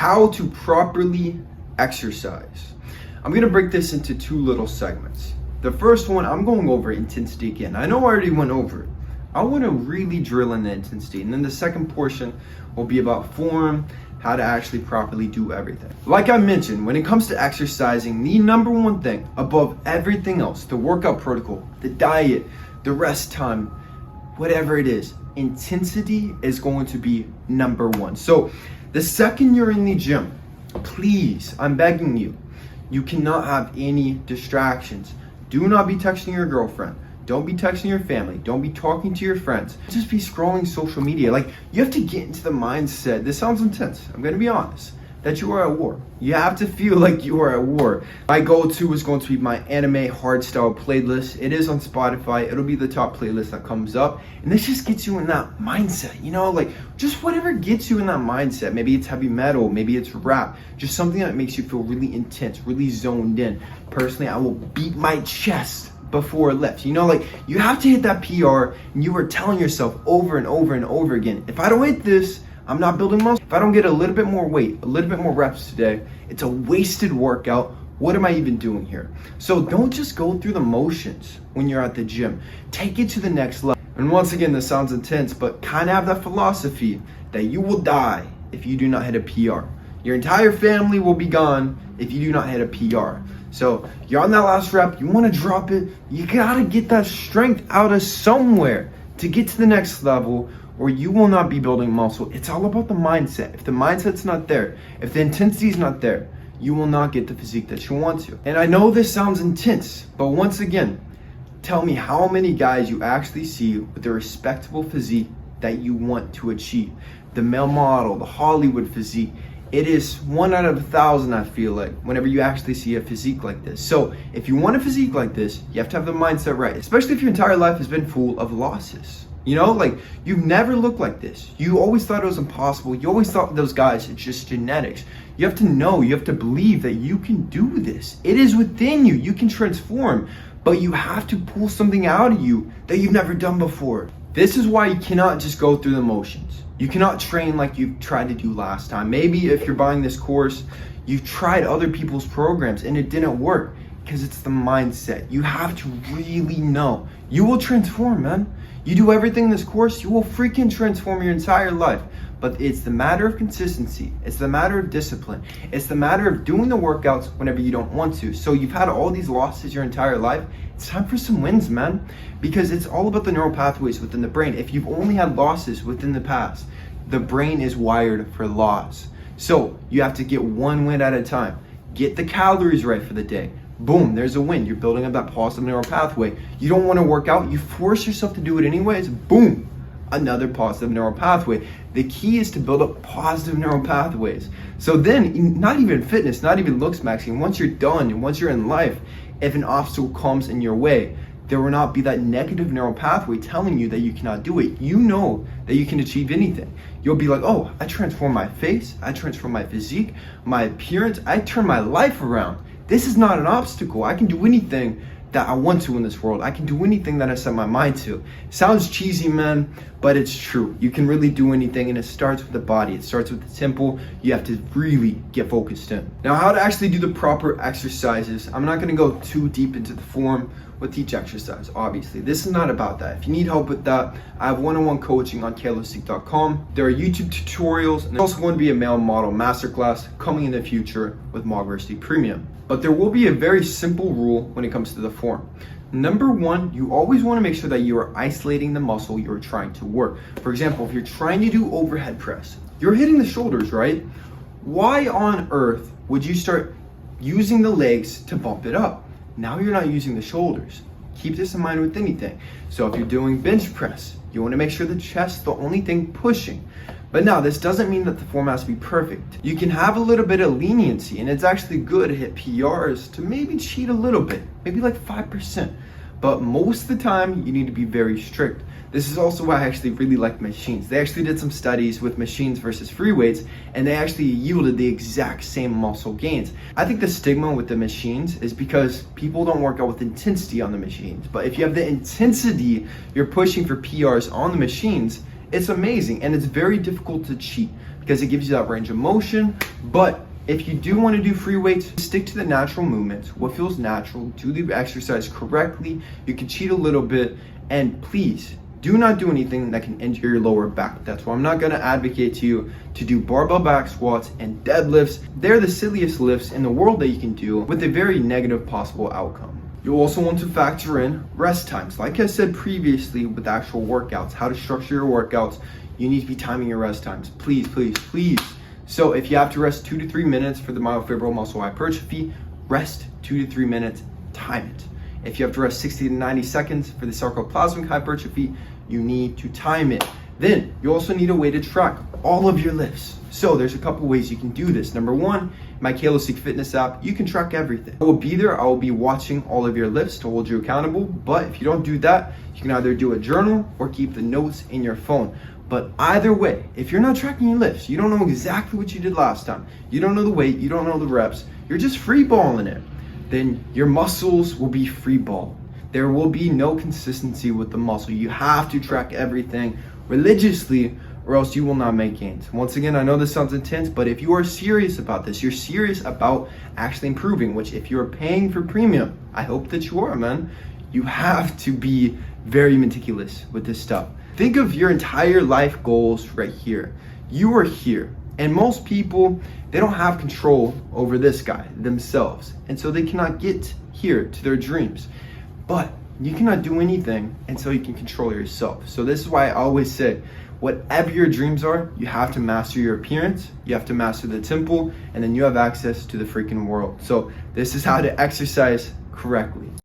How to properly exercise. I'm going to break this into two little segments. The first one, I'm going over intensity again. I know I already went over it. I want to really drill in the intensity. And then the second portion will be about form, how to actually properly do everything. Like I mentioned, when it comes to exercising, the number one thing above everything else, the workout protocol, the diet, the rest time, whatever it is, intensity is going to be number one. So the second you're in the gym, please, I'm begging you, you cannot have any distractions. Do not be texting your girlfriend. Don't be texting your family. Don't be talking to your friends. Just be scrolling social media. Like, you have to get into the mindset. This sounds intense. I'm going to be honest. That you are at war. You have to feel like you are at war. My go-to is going to be my anime hardstyle playlist. It is on Spotify. It'll be the top playlist that comes up. And this just gets you in that mindset, you know, like just whatever gets you in that mindset. Maybe it's heavy metal, maybe it's rap, just something that makes you feel really intense, really zoned in. Personally, I will beat my chest before lifts. You know, like you have to hit that PR and you are telling yourself over and over and over again, if I don't hit this, I'm not building muscle. If I don't get a little bit more weight, a little bit more reps today, it's a wasted workout. What am I even doing here? So don't just go through the motions when you're at the gym. Take it to the next level. And once again, this sounds intense, but kind of have that philosophy that you will die if you do not hit a PR. Your entire family will be gone if you do not hit a PR. So you're on that last rep, you want to drop it, you gotta get that strength out of somewhere to get to the next level, or you will not be building muscle. It's all about the mindset. If the mindset's not there, if the intensity's not there, you will not get the physique that you want to. And I know this sounds intense, but once again, tell me how many guys you actually see with a respectable physique that you want to achieve. The male model, the Hollywood physique, it is 1 out of 1,000, I feel like, whenever you actually see a physique like this. So if you want a physique like this, you have to have the mindset right, especially if your entire life has been full of losses. You know, like you've never looked like this. You always thought it was impossible. You always thought those guys, it's just genetics. You have to know, you have to believe that you can do this. It is within you. You can transform, but you have to pull something out of you that you've never done before. This is why you cannot just go through the motions. You cannot train like you tried to do last time. Maybe if you're buying this course, you've tried other people's programs and it didn't work because it's the mindset. You have to really know. You will transform, man. You do everything in this course, you will freaking transform your entire life. But it's the matter of consistency. It's the matter of discipline. It's the matter of doing the workouts whenever you don't want to. So you've had all these losses your entire life. It's time for some wins, man. Because it's all about the neural pathways within the brain. If you've only had losses within the past, the brain is wired for loss. So you have to get one win at a time. Get the calories right for the day. Boom, there's a win. You're building up that positive neural pathway. You don't want to work out, you force yourself to do it anyways. Boom, another positive neural pathway. The key is to build up positive neural pathways. So then, not even fitness, not even looks maxing, once you're done, and once you're in life, if an obstacle comes in your way, there will not be that negative neural pathway telling you that you cannot do it. You know that you can achieve anything. You'll be like, oh, I transform my face, I transform my physique, my appearance, I turn my life around. This is not an obstacle. I can do anything that I want to in this world. I can do anything that I set my mind to. Sounds cheesy, man, but it's true. You can really do anything, and it starts with the body. It starts with the temple. You have to really get focused in. Now, how to actually do the proper exercises. I'm not gonna go too deep into the form with each exercise, obviously. This is not about that. If you need help with that, I have one-on-one coaching on KLSeek.com. There are YouTube tutorials, and there's also going to be a male model masterclass coming in the future with Mogversity Premium. But there will be a very simple rule when it comes to the form. Number one, you always want to make sure that you are isolating the muscle you're trying to work. For example, if you're trying to do overhead press, you're hitting the shoulders, right? Why on earth would you start using the legs to bump it up? Now you're not using the shoulders. Keep this in mind with anything. So if you're doing bench press, you want to make sure the chest is the only thing pushing. But now, this doesn't mean that the form has to be perfect. You can have a little bit of leniency, and it's actually good to hit PRs to maybe cheat a little bit, maybe like 5%. But most of the time, you need to be very strict. This is also why I actually really like machines. They actually did some studies with machines versus free weights, and they actually yielded the exact same muscle gains. I think the stigma with the machines is because people don't work out with intensity on the machines. But if you have the intensity, you're pushing for PRs on the machines, it's amazing, and it's very difficult to cheat. because it gives you that range of motion. But if you do want to do free weights, stick to the natural movements, what feels natural, do the exercise correctly. You can cheat a little bit, and please do not do anything that can injure your lower back. That's why I'm not going to advocate to you to do barbell back squats and deadlifts. They're the silliest lifts in the world that you can do with a very negative possible outcome. You'll also want to factor in rest times. Like I said previously with actual workouts, how to structure your workouts, you need to be timing your rest times. Please, please, please. So if you have to rest 2 to 3 minutes for the myofibral muscle hypertrophy, rest 2 to 3 minutes, time it. If you have to rest 60 to 90 seconds for the sarcoplasmic hypertrophy, you need to time it. Then you also need a way to track all of your lifts. So there's a couple ways you can do this. Number one, my Kaloseek Fitness app, you can track everything. I will be there, I will be watching all of your lifts to hold you accountable. But if you don't do that, you can either do a journal or keep the notes in your phone. But either way, if you're not tracking your lifts, you don't know exactly what you did last time, you don't know the weight, you don't know the reps, you're just free balling it, then your muscles will be free ball. There will be no consistency with the muscle. You have to track everything religiously or else you will not make gains. Once again, I know this sounds intense, but if you are serious about this, you're serious about actually improving, which if you're paying for premium, I hope that you are, man. You have to be very meticulous with this stuff. Think of your entire life goals right here. You are here. And most people, they don't have control over this guy themselves. And so they cannot get here to their dreams. But you cannot do anything until you can control yourself. So this is why I always say, whatever your dreams are, you have to master your appearance, you have to master the temple, and then you have access to the freaking world. So this is how to exercise correctly.